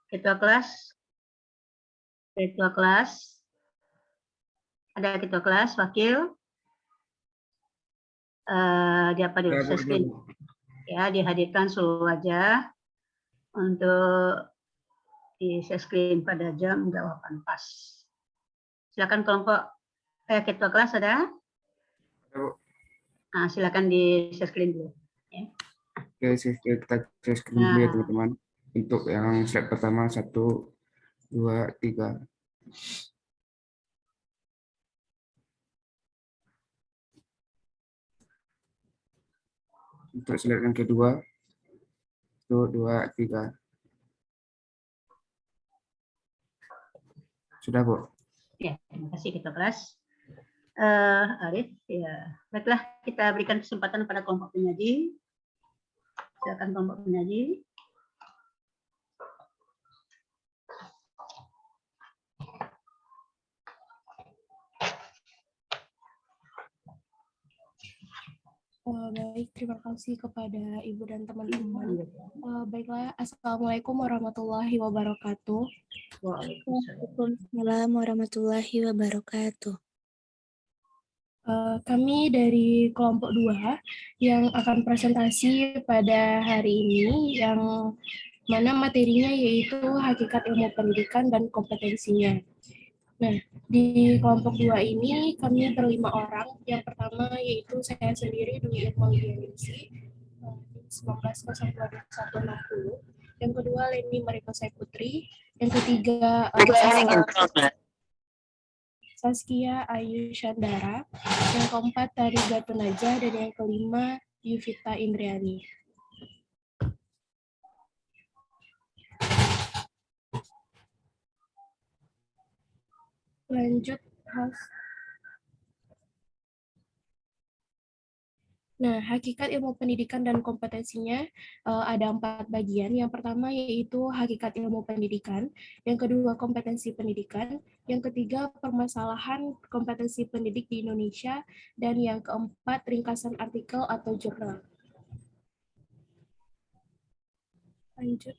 Ketua kelas, ada ketua kelas, wakil, diapa dulu, share screen. Ya, dihadirkan seluruh wajah untuk di share screen pada jam jawaban pas. Silakan kelompok ketua kelas ada? Nah, silakan di share screen dulu. Ya. Oke, kita share screen dulu ya teman-teman. Untuk yang slide pertama 1, 2, 3. Untuk slide yang kedua 1, 2, 3. Sudah, Bu? Ya, terima kasih ketua kelas. Arif, ya. Baiklah, kita berikan kesempatan pada kelompok penyaji. Silakan kelompok penyaji. Baik, terima kasih kepada Ibu dan teman-teman. Baiklah, Assalamualaikum warahmatullahi wabarakatuh. Waalaikumsalam warahmatullahi wabarakatuh. Kami dari kelompok 2 yang akan presentasi pada hari ini, yang mana materinya yaitu hakikat ilmu pendidikan dan kompetensinya. Nah, di kelompok 2 ini kami berlima orang. Yang pertama yaitu saya sendiri Dwi Irma Widianingsi, 19022160. Yang kedua Leni Mariko Putri. Yang ketiga Saskia Ayu Syandara. Yang keempat Tari Gatunaja. Dan yang kelima Yuvita Indriani. Lanjut, Nah, hakikat ilmu pendidikan dan kompetensinya ada 4 bagian. Yang pertama yaitu hakikat ilmu pendidikan, yang kedua kompetensi pendidikan, yang ketiga permasalahan kompetensi pendidik di Indonesia, dan yang keempat ringkasan artikel atau jurnal. Lanjut.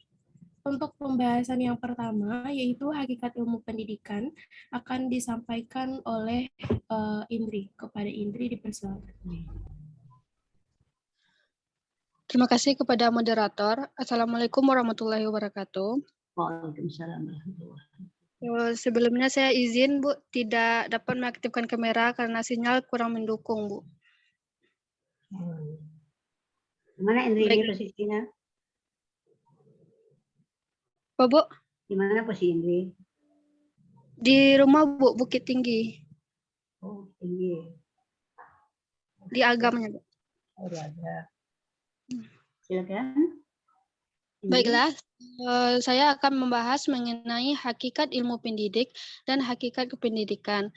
Untuk pembahasan yang pertama, yaitu hakikat ilmu pendidikan, akan disampaikan oleh Indri. Kepada Indri dipersilakan. Terima kasih kepada moderator. Assalamualaikum warahmatullahi wabarakatuh. Waalaikumsalam warahmatullahi wabarakatuh. Sebelumnya saya izin, Bu, tidak dapat mengaktifkan kamera karena sinyal kurang mendukung, Bu. Mana Indri ini posisinya? Apa, Bu? Di mana posisi Indri? Di rumah, Bu, Bukit Tinggi. Oh, tinggi. Di Agamnya, Bu. Oh, ada. Silakan. Baiklah, saya akan membahas mengenai hakikat ilmu pendidik dan hakikat kependidikan.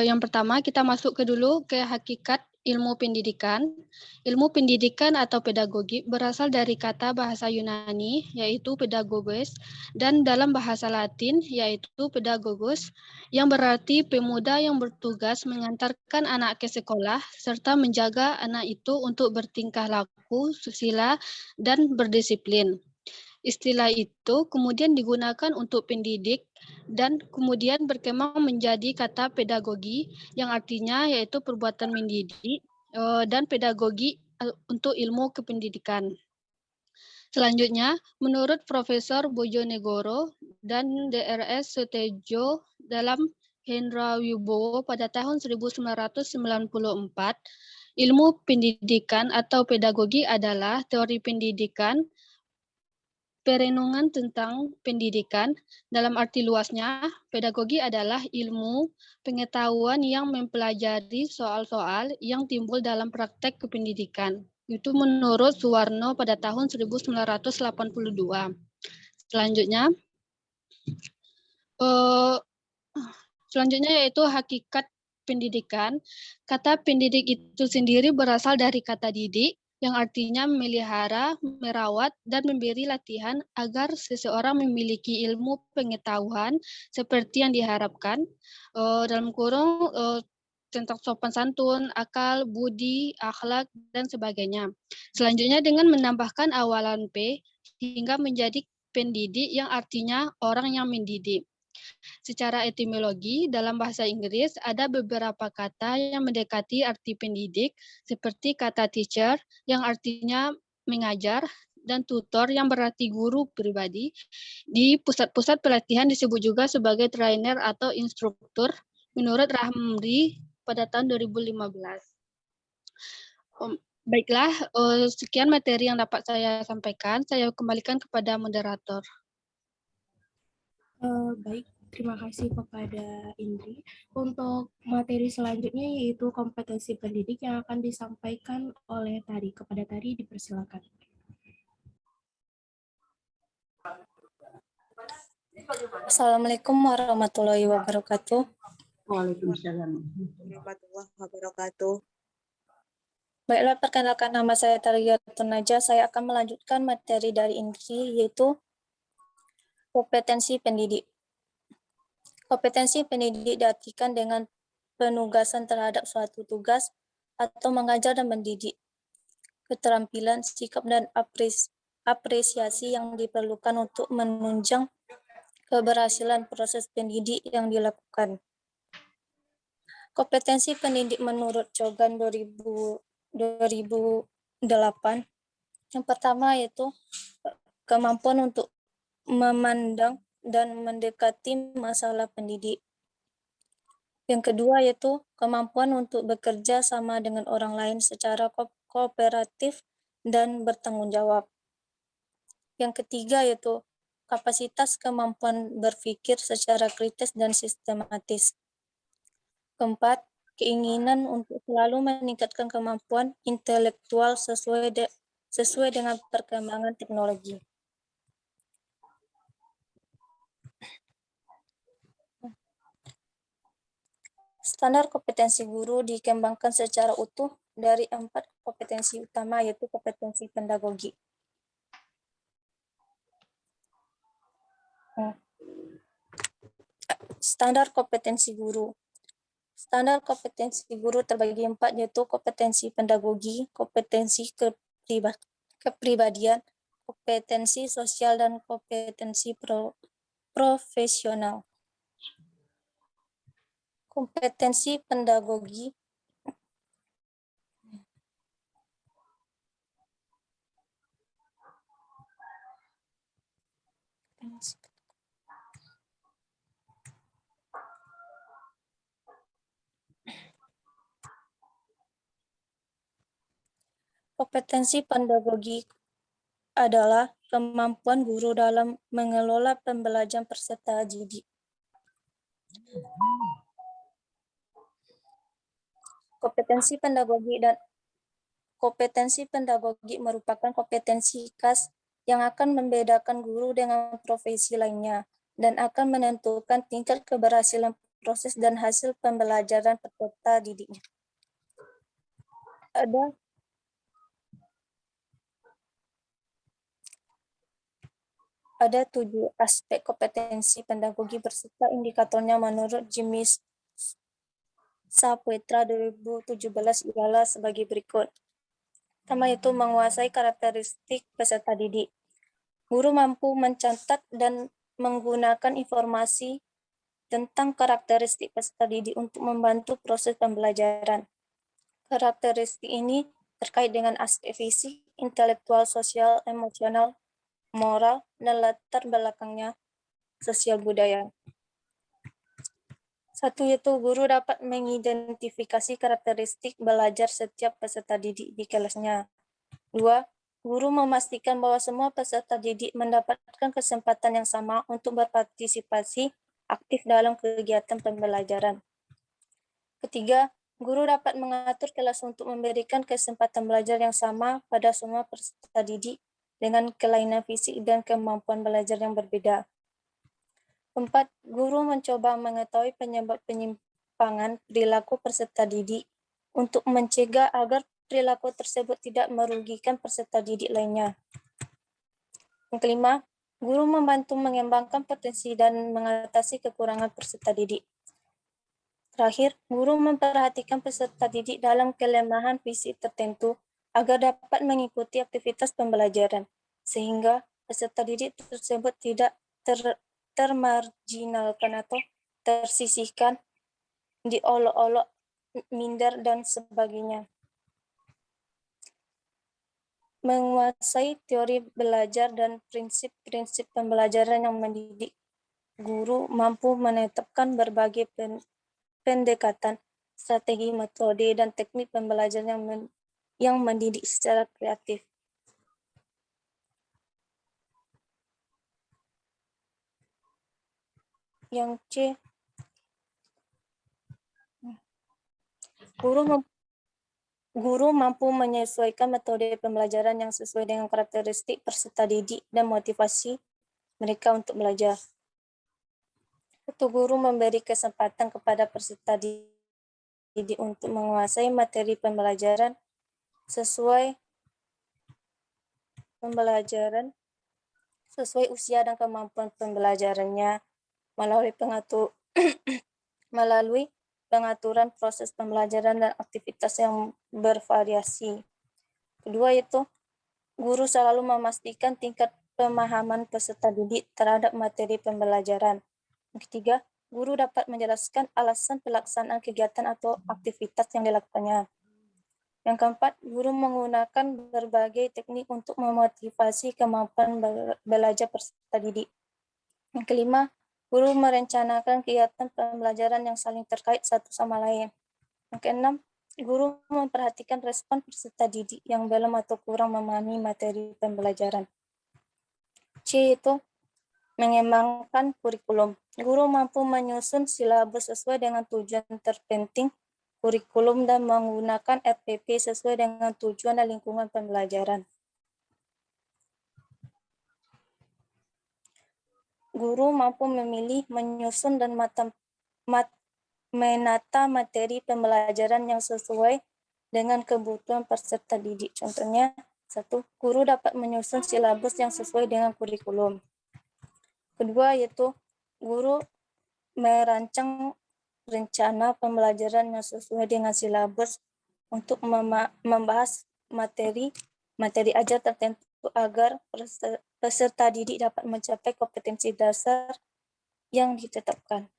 Yang pertama kita masuk dulu ke hakikat ilmu pendidikan. Ilmu pendidikan atau pedagogi berasal dari kata bahasa Yunani yaitu pedagogos dan dalam bahasa Latin yaitu pedagogos yang berarti pemuda yang bertugas mengantarkan anak ke sekolah serta menjaga anak itu untuk bertingkah laku, susila, dan berdisiplin. Istilah itu kemudian digunakan untuk pendidik dan kemudian berkembang menjadi kata pedagogi yang artinya yaitu perbuatan mendidik dan pedagogi untuk ilmu kependidikan. Selanjutnya, menurut Profesor Bojonegoro dan DRS Sutejo dalam Hendra Wibowo pada tahun 1994, ilmu pendidikan atau pedagogi adalah teori pendidikan, perenungan tentang pendidikan. Dalam arti luasnya, pedagogi adalah ilmu pengetahuan yang mempelajari soal-soal yang timbul dalam praktek kependidikan. Itu menurut Suwarno pada tahun 1982. Selanjutnya yaitu hakikat pendidikan. Kata pendidik itu sendiri berasal dari kata didik, yang artinya memelihara, merawat, dan memberi latihan agar seseorang memiliki ilmu pengetahuan seperti yang diharapkan, dalam kurung tentang sopan santun, akal, budi, akhlak, dan sebagainya. Selanjutnya dengan menambahkan awalan P hingga menjadi pendidik yang artinya orang yang mendidik. Secara etimologi, dalam bahasa Inggris ada beberapa kata yang mendekati arti pendidik, seperti kata teacher yang artinya mengajar, dan tutor yang berarti guru pribadi. Di pusat-pusat pelatihan disebut juga sebagai trainer atau instruktur, menurut Rahmri pada tahun 2015. Baiklah, sekian materi yang dapat saya sampaikan. Saya kembalikan kepada moderator. Baik, terima kasih kepada Indri. Untuk materi selanjutnya yaitu kompetensi pendidik yang akan disampaikan oleh Tari. Kepada Tari dipersilakan. Assalamualaikum warahmatullahi wabarakatuh. Waalaikumsalam. Warahmatullahi wabarakatuh. Baiklah, perkenalkan nama saya Tariyatun Najah. Saya akan melanjutkan materi dari Indri, yaitu kompetensi pendidik. Kompetensi pendidik diartikan dengan penugasan terhadap suatu tugas atau mengajar dan mendidik. Keterampilan, sikap, dan apresiasi yang diperlukan untuk menunjang keberhasilan proses pendidik yang dilakukan. Kompetensi pendidik menurut Cogan 2008, yang pertama yaitu kemampuan untuk memandang dan mendekati masalah pendidik. Yang kedua yaitu kemampuan untuk bekerja sama dengan orang lain secara kooperatif dan bertanggung jawab. Yang ketiga yaitu kapasitas kemampuan berpikir secara kritis dan sistematis. Keempat, keinginan untuk selalu meningkatkan kemampuan intelektual sesuai dengan perkembangan teknologi. Standar kompetensi guru dikembangkan secara utuh dari 4 kompetensi utama, yaitu kompetensi pedagogi. Standar kompetensi guru. Standar kompetensi guru terbagi 4, yaitu kompetensi pedagogi, kompetensi kepribadian, kompetensi sosial, dan kompetensi profesional. Kompetensi pedagogi adalah kemampuan guru dalam mengelola pembelajaran peserta didik. Kompetensi pedagogi merupakan kompetensi khas yang akan membedakan guru dengan profesi lainnya dan akan menentukan tingkat keberhasilan proses dan hasil pembelajaran peserta didiknya. Ada 7 aspek kompetensi pedagogi berserta indikatornya menurut Jimmy Saputra 2017 ialah sebagai berikut. Pertama yaitu menguasai karakteristik peserta didik. Guru mampu mencatat dan menggunakan informasi tentang karakteristik peserta didik untuk membantu proses pembelajaran. Karakteristik ini terkait dengan aspek fisik, intelektual, sosial, emosional, moral, dan latar belakangnya sosial budaya. 1 yaitu guru dapat mengidentifikasi karakteristik belajar setiap peserta didik di kelasnya. 2, guru memastikan bahwa semua peserta didik mendapatkan kesempatan yang sama untuk berpartisipasi aktif dalam kegiatan pembelajaran. 3, guru dapat mengatur kelas untuk memberikan kesempatan belajar yang sama pada semua peserta didik dengan kelainan fisik dan kemampuan belajar yang berbeda. 4, guru mencoba mengetahui penyebab penyimpangan perilaku peserta didik untuk mencegah agar perilaku tersebut tidak merugikan peserta didik lainnya. Yang kelima, guru membantu mengembangkan potensi dan mengatasi kekurangan peserta didik. Terakhir, guru memperhatikan peserta didik dalam kelemahan fisik tertentu agar dapat mengikuti aktivitas pembelajaran, sehingga peserta didik tersebut tidak termarginalkan atau tersisihkan, diolok-olok, minder, dan sebagainya. Menguasai teori belajar dan prinsip-prinsip pembelajaran yang mendidik. Guru mampu menetapkan berbagai pendekatan, strategi, metode, dan teknik pembelajaran yang mendidik secara kreatif. Yang C, guru mampu menyesuaikan metode pembelajaran yang sesuai dengan karakteristik peserta didik dan motivasi mereka untuk belajar. Satu, guru memberi kesempatan kepada peserta didik untuk menguasai materi pembelajaran sesuai usia dan kemampuan pembelajarannya melalui pengaturan proses pembelajaran dan aktivitas yang bervariasi. Kedua, yaitu guru selalu memastikan tingkat pemahaman peserta didik terhadap materi pembelajaran. Yang ketiga, guru dapat menjelaskan alasan pelaksanaan kegiatan atau aktivitas yang dilakukannya. Yang keempat, guru menggunakan berbagai teknik untuk memotivasi kemampuan belajar peserta didik. Yang kelima, guru merencanakan kegiatan pembelajaran yang saling terkait satu sama lain. Yang keenam, guru memperhatikan respon peserta didik yang belum atau kurang memahami materi pembelajaran. C, itu mengembangkan kurikulum. Guru mampu menyusun silabus sesuai dengan tujuan terpenting kurikulum dan menggunakan RPP sesuai dengan tujuan dan lingkungan pembelajaran. Guru mampu memilih, menyusun, dan menata materi pembelajaran yang sesuai dengan kebutuhan peserta didik. Contohnya, satu, guru dapat menyusun silabus yang sesuai dengan kurikulum. Kedua, yaitu guru merancang rencana pembelajaran yang sesuai dengan silabus untuk membahas materi ajar tertentu agar peserta didik dapat mencapai kompetensi dasar yang ditetapkan.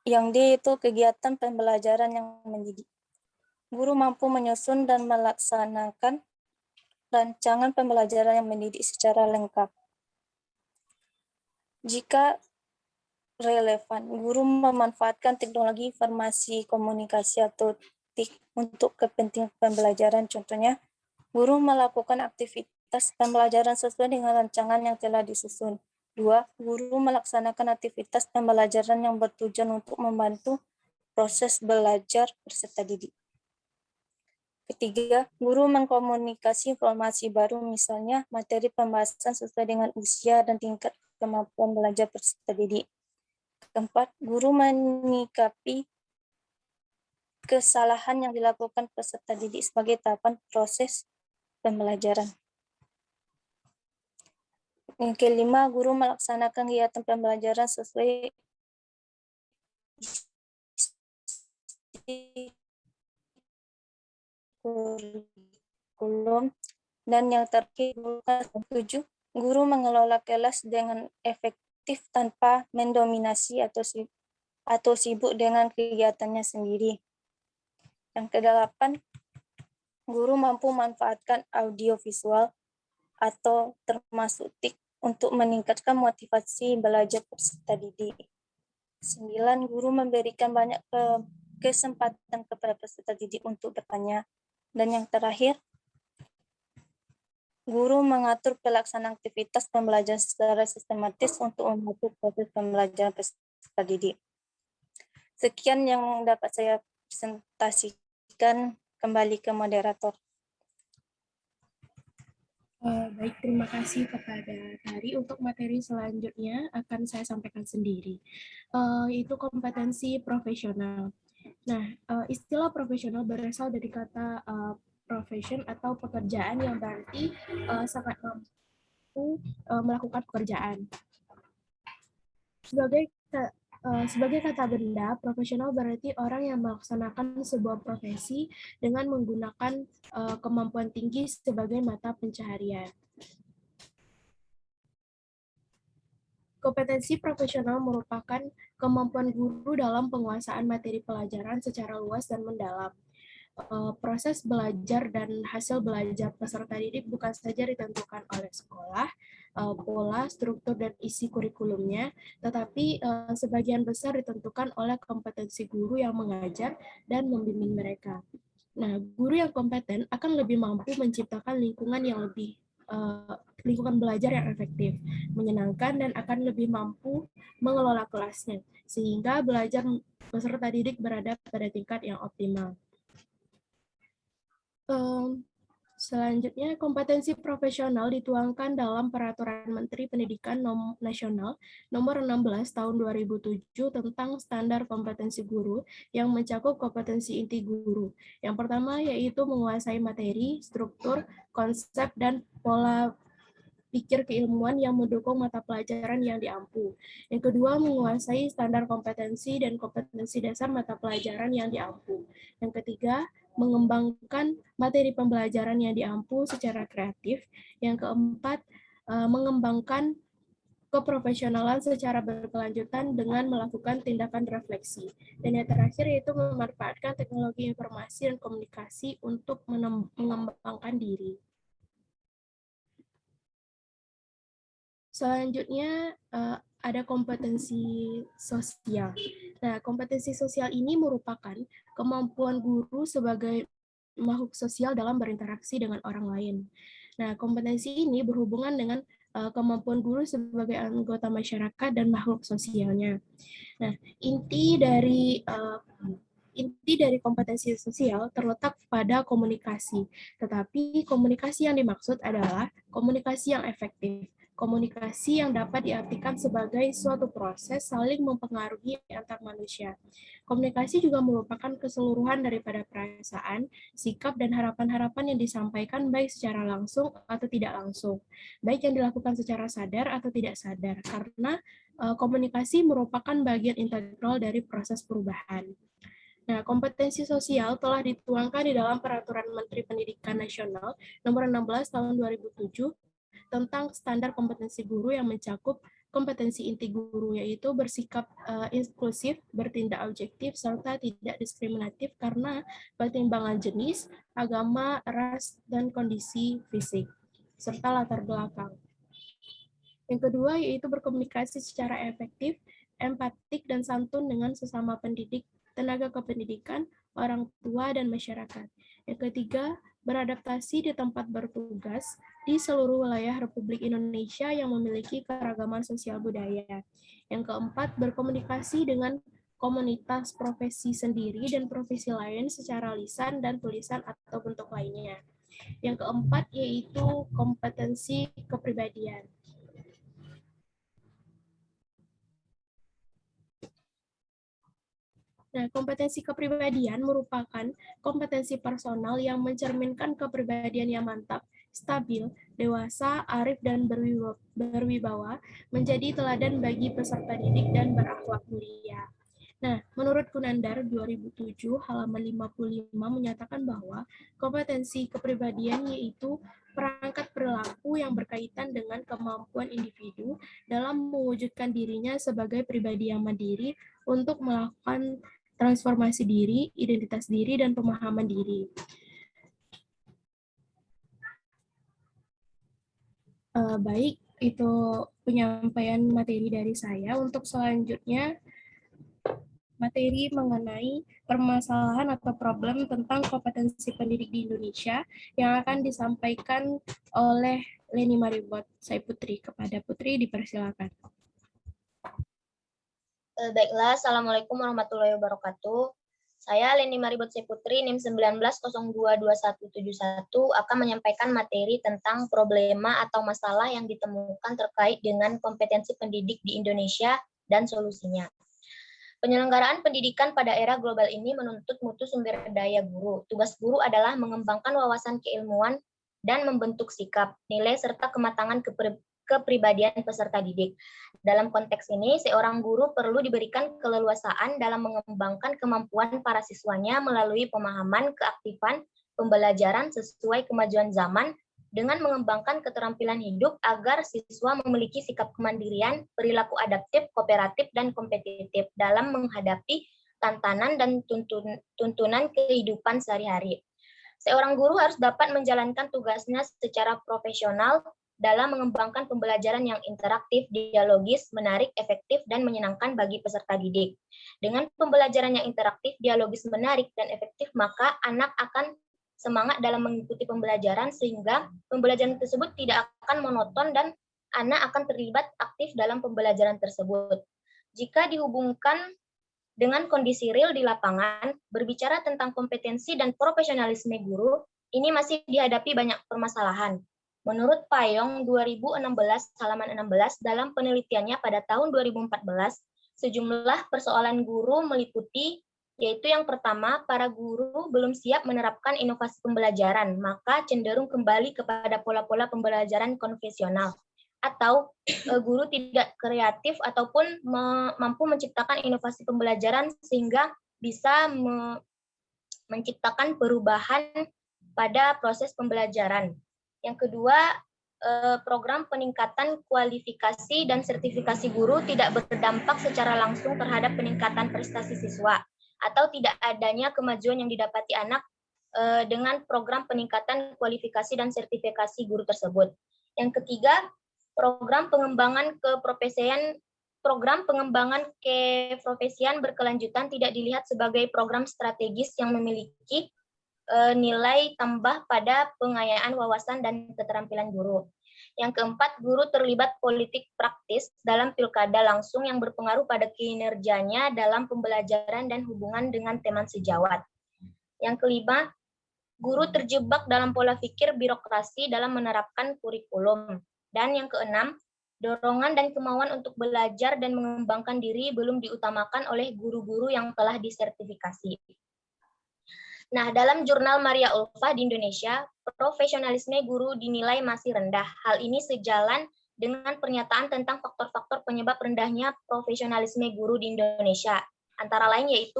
Yang D, itu kegiatan pembelajaran yang mendidik. Guru mampu menyusun dan melaksanakan rancangan pembelajaran yang mendidik secara lengkap. Jika relevan, guru memanfaatkan teknologi informasi komunikasi atau TIK untuk kepentingan pembelajaran. Contohnya, guru melakukan aktivitas pembelajaran sesuai dengan rancangan yang telah disusun. 2. Guru melaksanakan aktivitas pembelajaran yang bertujuan untuk membantu proses belajar peserta didik. Ketiga, guru mengkomunikasi informasi baru, misalnya materi pembahasan sesuai dengan usia dan tingkat kemampuan belajar peserta didik. Keempat, guru menyikapi kesalahan yang dilakukan peserta didik sebagai tahapan proses pembelajaran. Yang kelima, guru melaksanakan kegiatan pembelajaran sesuai kurikulum. Dan yang terakhir, 7, guru mengelola kelas dengan efektif tanpa mendominasi atau sibuk dengan kegiatannya sendiri. Yang ke-8, guru mampu memanfaatkan audiovisual atau termasuk TIK untuk meningkatkan motivasi belajar peserta didik. 9, guru memberikan banyak kesempatan kepada peserta didik untuk bertanya. Dan yang terakhir, guru mengatur pelaksanaan aktivitas pembelajaran secara sistematis untuk membantu proses pembelajaran peserta didik. Sekian yang dapat saya presentasikan, kembali ke moderator. Baik, terima kasih kepada Tari. Untuk materi selanjutnya akan saya sampaikan sendiri, yaitu kompetensi profesional. Nah, istilah profesional berasal dari kata profession atau pekerjaan yang berarti sangat mampu melakukan pekerjaan. Sebagai Sebagai kata benda, profesional berarti orang yang melaksanakan sebuah profesi dengan menggunakan kemampuan tinggi sebagai mata pencaharian. Kompetensi profesional merupakan kemampuan guru dalam penguasaan materi pelajaran secara luas dan mendalam. Proses belajar dan hasil belajar peserta didik bukan saja ditentukan oleh sekolah, pola, struktur, dan isi kurikulumnya, tetapi sebagian besar ditentukan oleh kompetensi guru yang mengajar dan membimbing mereka. Nah, guru yang kompeten akan lebih mampu menciptakan lingkungan yang lebih lingkungan belajar yang efektif, menyenangkan, dan akan lebih mampu mengelola kelasnya, sehingga belajar peserta didik berada pada tingkat yang optimal. Selanjutnya, kompetensi profesional dituangkan dalam Peraturan Menteri Pendidikan Nasional Nomor 16 Tahun 2007 tentang Standar Kompetensi Guru yang mencakup kompetensi inti guru. Yang pertama yaitu menguasai materi, struktur, konsep, dan pola pikir keilmuan yang mendukung mata pelajaran yang diampu. Yang kedua, menguasai standar kompetensi dan kompetensi dasar mata pelajaran yang diampu. Yang ketiga, mengembangkan materi pembelajaran yang diampu secara kreatif. Yang keempat, mengembangkan keprofesionalan secara berkelanjutan dengan melakukan tindakan refleksi. Dan yang terakhir yaitu memanfaatkan teknologi informasi dan komunikasi untuk mengembangkan diri. Selanjutnya ada kompetensi sosial. Nah, kompetensi sosial ini merupakan kemampuan guru sebagai makhluk sosial dalam berinteraksi dengan orang lain. Nah, kompetensi ini berhubungan dengan kemampuan guru sebagai anggota masyarakat dan makhluk sosialnya. Nah, inti dari kompetensi sosial terletak pada komunikasi, tetapi komunikasi yang dimaksud adalah komunikasi yang efektif. Komunikasi yang dapat diartikan sebagai suatu proses saling mempengaruhi antar manusia. Komunikasi juga merupakan keseluruhan daripada perasaan, sikap, dan harapan-harapan yang disampaikan baik secara langsung atau tidak langsung, baik yang dilakukan secara sadar atau tidak sadar, karena komunikasi merupakan bagian integral dari proses perubahan. Nah, kompetensi sosial telah dituangkan di dalam Peraturan Menteri Pendidikan Nasional Nomor 16 Tahun 2007 tentang standar kompetensi guru yang mencakup kompetensi inti guru, yaitu bersikap inklusif, bertindak objektif, serta tidak diskriminatif karena pertimbangan jenis, agama, ras, dan kondisi fisik, serta latar belakang. Yang kedua yaitu berkomunikasi secara efektif, empatik, dan santun dengan sesama pendidik, tenaga kependidikan, orang tua, dan masyarakat. Yang ketiga, beradaptasi di tempat bertugas di seluruh wilayah Republik Indonesia yang memiliki keragaman sosial budaya. Yang keempat, berkomunikasi dengan komunitas profesi sendiri dan profesi lain secara lisan dan tulisan atau bentuk lainnya. Yang keempat yaitu kompetensi kepribadian. Nah, kompetensi kepribadian merupakan kompetensi personal yang mencerminkan kepribadian yang mantap, stabil, dewasa, arif, dan berwibawa, menjadi teladan bagi peserta didik dan berakhlak mulia. Nah, menurut Kunandar 2007 halaman 55 menyatakan bahwa kompetensi kepribadian yaitu perangkat perilaku yang berkaitan dengan kemampuan individu dalam mewujudkan dirinya sebagai pribadi yang mandiri untuk melakukan transformasi diri, identitas diri, dan pemahaman diri. Baik, itu penyampaian materi dari saya. Untuk selanjutnya, materi mengenai permasalahan atau problem tentang kompetensi pendidik di Indonesia yang akan disampaikan oleh Leni Maribot Saiputri. Kepada Putri, dipersilakan. Baiklah, Assalamualaikum warahmatullahi wabarakatuh. Saya Leni Maribot Saiputri, NIM 19022171 akan menyampaikan materi tentang problema atau masalah yang ditemukan terkait dengan kompetensi pendidik di Indonesia dan solusinya. Penyelenggaraan pendidikan pada era global ini menuntut mutu sumber daya guru. Tugas guru adalah mengembangkan wawasan keilmuan dan membentuk sikap, nilai, serta kematangan kepribadian peserta didik. Dalam konteks ini, seorang guru perlu diberikan keleluasaan dalam mengembangkan kemampuan para siswanya melalui pemahaman keaktifan pembelajaran sesuai kemajuan zaman dengan mengembangkan keterampilan hidup agar siswa memiliki sikap kemandirian, perilaku adaptif, kooperatif, dan kompetitif dalam menghadapi tantangan dan tuntunan kehidupan sehari-hari. Seorang guru harus dapat menjalankan tugasnya secara profesional dalam mengembangkan pembelajaran yang interaktif, dialogis, menarik, efektif, dan menyenangkan bagi peserta didik. Dengan pembelajaran yang interaktif, dialogis, menarik, dan efektif, maka anak akan semangat dalam mengikuti pembelajaran sehingga pembelajaran tersebut tidak akan monoton dan anak akan terlibat aktif dalam pembelajaran tersebut. Jika dihubungkan dengan kondisi real di lapangan, berbicara tentang kompetensi dan profesionalisme guru, ini masih dihadapi banyak permasalahan. Menurut Payong 2016 halaman 16 dalam penelitiannya pada tahun 2014, sejumlah persoalan guru meliputi yaitu yang pertama, para guru belum siap menerapkan inovasi pembelajaran, maka cenderung kembali kepada pola-pola pembelajaran konvensional. Atau guru tidak kreatif ataupun mampu menciptakan inovasi pembelajaran sehingga bisa menciptakan perubahan pada proses pembelajaran. Yang kedua, program peningkatan kualifikasi dan sertifikasi guru tidak berdampak secara langsung terhadap peningkatan prestasi siswa atau tidak adanya kemajuan yang didapati anak dengan program peningkatan kualifikasi dan sertifikasi guru tersebut. Yang ketiga, program pengembangan keprofesian berkelanjutan tidak dilihat sebagai program strategis yang memiliki nilai tambah pada pengayaan wawasan dan keterampilan guru. Yang keempat, guru terlibat politik praktis dalam pilkada langsung yang berpengaruh pada kinerjanya dalam pembelajaran dan hubungan dengan teman sejawat. Yang kelima, guru terjebak dalam pola pikir birokrasi dalam menerapkan kurikulum. Dan yang keenam, dorongan dan kemauan untuk belajar dan mengembangkan diri belum diutamakan oleh guru-guru yang telah disertifikasi. Nah, dalam jurnal Maria Ulfa di Indonesia, profesionalisme guru dinilai masih rendah. Hal ini sejalan dengan pernyataan tentang faktor-faktor penyebab rendahnya profesionalisme guru di Indonesia. Antara lain yaitu,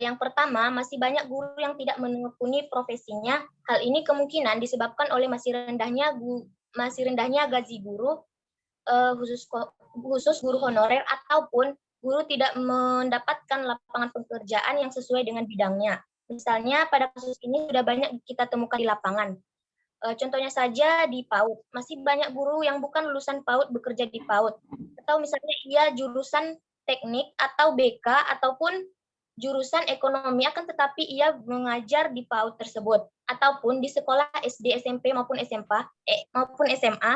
yang pertama, masih banyak guru yang tidak menekuni profesinya. Hal ini kemungkinan disebabkan oleh masih rendahnya gaji guru, khusus guru honorer, ataupun guru tidak mendapatkan lapangan pekerjaan yang sesuai dengan bidangnya. Misalnya pada kasus ini sudah banyak kita temukan di lapangan. Contohnya saja di PAUD, masih banyak guru yang bukan lulusan PAUD bekerja di PAUD. Atau misalnya ia jurusan teknik atau BK ataupun jurusan ekonomi akan tetapi ia mengajar di PAUD tersebut. Ataupun di sekolah SD, SMP maupun SMA,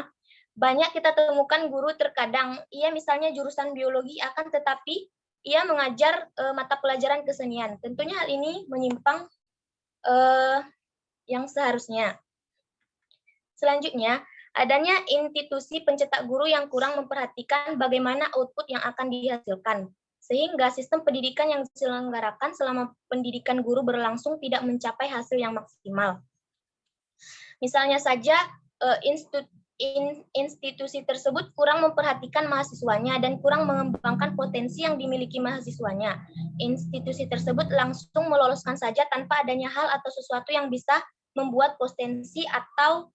banyak kita temukan guru terkadang ia misalnya jurusan biologi akan tetapi ia mengajar mata pelajaran kesenian. Tentunya hal ini menyimpang yang seharusnya. Selanjutnya, adanya institusi pencetak guru yang kurang memperhatikan bagaimana output yang akan dihasilkan, sehingga sistem pendidikan yang diselenggarakan selama pendidikan guru berlangsung tidak mencapai hasil yang maksimal. Misalnya saja, institusi tersebut kurang memperhatikan mahasiswanya dan kurang mengembangkan potensi yang dimiliki mahasiswanya. Institusi tersebut langsung meloloskan saja tanpa adanya hal atau sesuatu yang bisa membuat potensi atau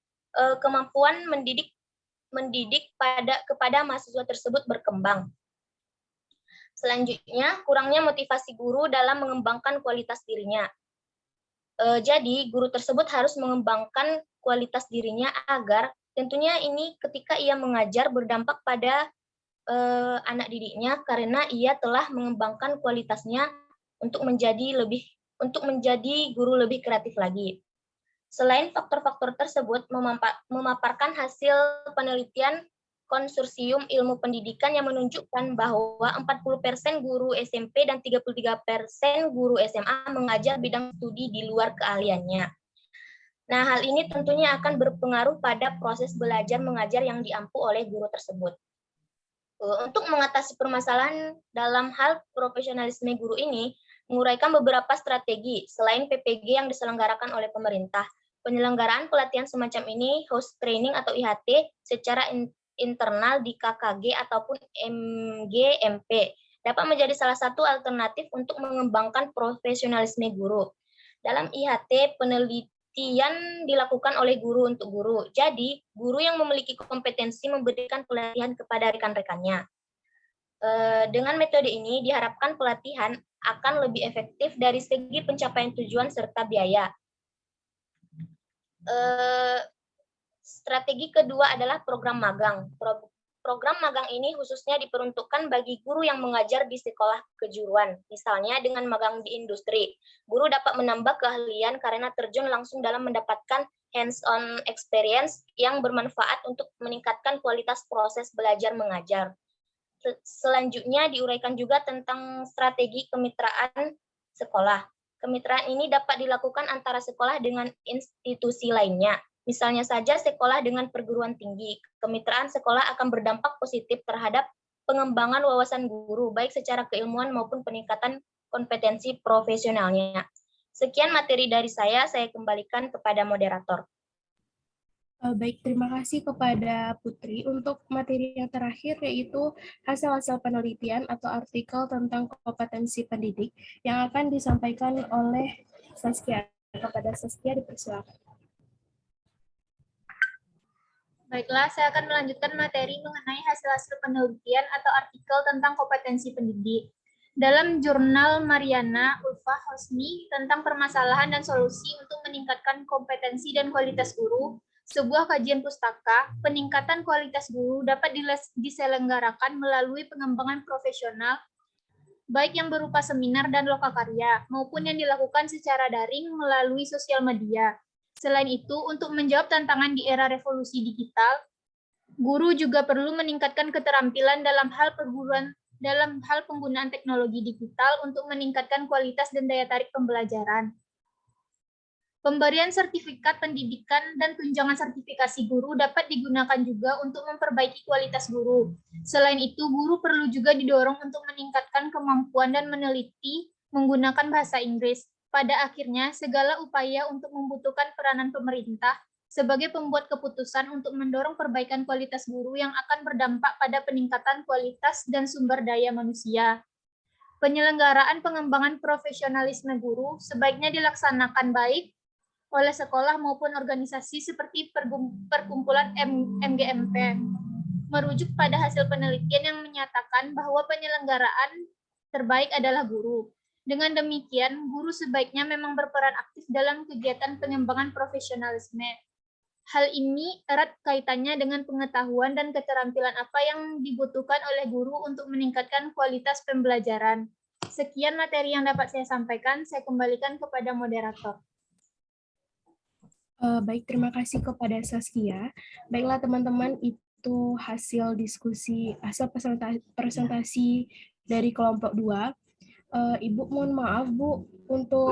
kemampuan mendidik kepada mahasiswa tersebut berkembang. Selanjutnya, kurangnya motivasi guru dalam mengembangkan kualitas dirinya. Jadi, guru tersebut harus mengembangkan kualitas dirinya agar tentunya ini ketika ia mengajar berdampak pada anak didiknya karena ia telah mengembangkan kualitasnya untuk menjadi guru lebih kreatif lagi. Selain faktor-faktor tersebut, memaparkan hasil penelitian Konsorsium Ilmu Pendidikan yang menunjukkan bahwa 40% guru SMP dan 33% guru SMA mengajar bidang studi di luar keahliannya. Nah, hal ini tentunya akan berpengaruh pada proses belajar mengajar yang diampu oleh guru tersebut. Untuk mengatasi permasalahan dalam hal profesionalisme guru ini, menguraikan beberapa strategi selain PPG yang diselenggarakan oleh pemerintah. Penyelenggaraan pelatihan semacam ini, host training atau IHT, secara internal di KKG ataupun MGMP dapat menjadi salah satu alternatif untuk mengembangkan profesionalisme guru. Dalam IHT, penelitian dilakukan oleh guru untuk guru. Jadi, guru yang memiliki kompetensi memberikan pelatihan kepada rekan-rekannya. Dengan metode ini diharapkan pelatihan akan lebih efektif dari segi pencapaian tujuan serta biaya. Strategi kedua adalah program magang. Program magang ini khususnya diperuntukkan bagi guru yang mengajar di sekolah kejuruan. Misalnya dengan magang di industri, guru dapat menambah keahlian karena terjun langsung dalam mendapatkan hands-on experience yang bermanfaat untuk meningkatkan kualitas proses belajar mengajar. Selanjutnya diuraikan juga tentang strategi kemitraan sekolah. Kemitraan ini dapat dilakukan antara sekolah dengan institusi lainnya. Misalnya saja sekolah dengan perguruan tinggi. Kemitraan sekolah akan berdampak positif terhadap pengembangan wawasan guru, baik secara keilmuan maupun peningkatan kompetensi profesionalnya. Sekian materi dari saya kembalikan kepada moderator. Baik, terima kasih kepada Putri. Untuk materi yang terakhir yaitu hasil-hasil penelitian atau artikel tentang kompetensi pendidik yang akan disampaikan oleh Saskia. Kepada Saskia dipersilakan. Baiklah, saya akan melanjutkan materi mengenai hasil-hasil penelitian atau artikel tentang kompetensi pendidik. Dalam jurnal Mariana Ulfa Hosni tentang permasalahan dan solusi untuk meningkatkan kompetensi dan kualitas guru, sebuah kajian pustaka, peningkatan kualitas guru dapat diselenggarakan melalui pengembangan profesional, baik yang berupa seminar dan lokakarya, maupun yang dilakukan secara daring melalui sosial media. Selain itu, untuk menjawab tantangan di era revolusi digital, guru juga perlu meningkatkan keterampilan dalam hal penggunaan teknologi digital untuk meningkatkan kualitas dan daya tarik pembelajaran. Pemberian sertifikat pendidikan dan tunjangan sertifikasi guru dapat digunakan juga untuk memperbaiki kualitas guru. Selain itu, guru perlu juga didorong untuk meningkatkan kemampuan dan meneliti menggunakan bahasa Inggris. Pada akhirnya, segala upaya untuk membutuhkan peranan pemerintah sebagai pembuat keputusan untuk mendorong perbaikan kualitas guru yang akan berdampak pada peningkatan kualitas dan sumber daya manusia. Penyelenggaraan pengembangan profesionalisme guru sebaiknya dilaksanakan baik oleh sekolah maupun organisasi seperti perkumpulan MGMP. Merujuk pada hasil penelitian yang menyatakan bahwa penyelenggaraan terbaik adalah guru. Dengan demikian, guru sebaiknya memang berperan aktif dalam kegiatan pengembangan profesionalisme. Hal ini erat kaitannya dengan pengetahuan dan keterampilan apa yang dibutuhkan oleh guru untuk meningkatkan kualitas pembelajaran. Sekian materi yang dapat saya sampaikan, saya kembalikan kepada moderator. Baik, terima kasih kepada Saskia. Baiklah teman-teman, itu hasil diskusi, hasil presentasi dari kelompok 2. Ibu mohon maaf Bu, untuk